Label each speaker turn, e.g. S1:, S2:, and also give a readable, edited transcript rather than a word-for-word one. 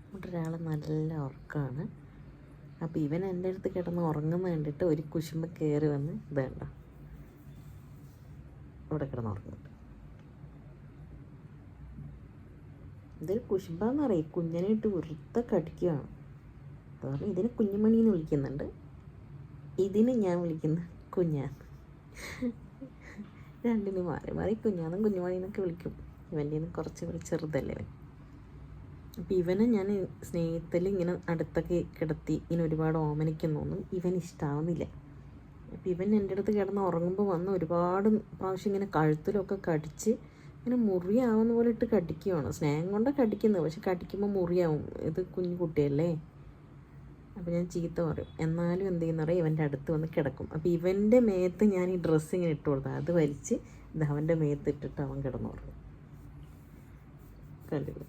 S1: ഇവിടെ ഒരാൾ നല്ല ഉറക്കമാണ്. അപ്പോൾ ഇവൻ എൻ്റെ അടുത്ത് കിടന്ന് ഉറങ്ങുന്ന കണ്ടിട്ട് ഒരു കുശുമ്പ് കയറി വന്ന് ഇതേണ്ട ഇവിടെ കിടന്ന് ഉറങ്ങുന്നുണ്ട്. ഇതൊരു കുശുമ്പാന്നറിയാം, കുഞ്ഞിനെ ഇട്ട് വെറുത്ത കടിക്കുകയാണ്. അതുകൊണ്ട് ഇതിന് കുഞ്ഞുമണീന്ന് വിളിക്കുന്നുണ്ട്, ഇതിന് ഞാൻ വിളിക്കുന്ന കുഞ്ഞാൻ. രണ്ടിനും മാറി മാറി കുഞ്ഞാന്നും കുഞ്ഞുമണിന്നൊക്കെ വിളിക്കും. ഇവൻ്റെ നിന്ന് കുറച്ച് ചെറുതല്ലേ ഇവൻ. അപ്പോൾ ഇവനെ ഞാൻ സ്നേഹത്തിൽ ഇങ്ങനെ അടുത്തൊക്കെ കിടത്തി ഇങ്ങനെ ഒരുപാട് ഓമനിക്കുന്നൊന്നും ഇവൻ ഇഷ്ടമാവുന്നില്ല. അപ്പോൾ ഇവൻ എൻ്റെ അടുത്ത് കിടന്ന് ഉറങ്ങുമ്പോൾ വന്ന് ഒരുപാട് പ്രാവശ്യം ഇങ്ങനെ കഴുത്തിലൊക്കെ കടിച്ച് ഇങ്ങനെ മുറിയാവുന്ന പോലെ ഇട്ട് കടിക്കുകയാണ്. സ്നേഹം കൊണ്ടാണ് കടിക്കുന്നത്, പക്ഷെ കടിക്കുമ്പോൾ മുറിയാവും. ഇത് കുഞ്ഞു കുട്ടിയല്ലേ. അപ്പോൾ ഞാൻ ചീത്ത പറയും. എന്നാലും എന്ത് ചെയ്യുന്നറിയാം, ഇവൻ്റെ അടുത്ത് വന്ന് കിടക്കും. അപ്പോൾ ഇവൻ്റെ മേത്ത് ഞാൻ ഈ ഡ്രസ്സ് ഇങ്ങനെ ഇട്ട് കൊടുത്താൽ അത് വലിച്ച് ഇത് അവൻ്റെ മേത്ത് ഇട്ടിട്ട് അവൻ കിടന്നുറങ്ങും. കണ്ടില്ല?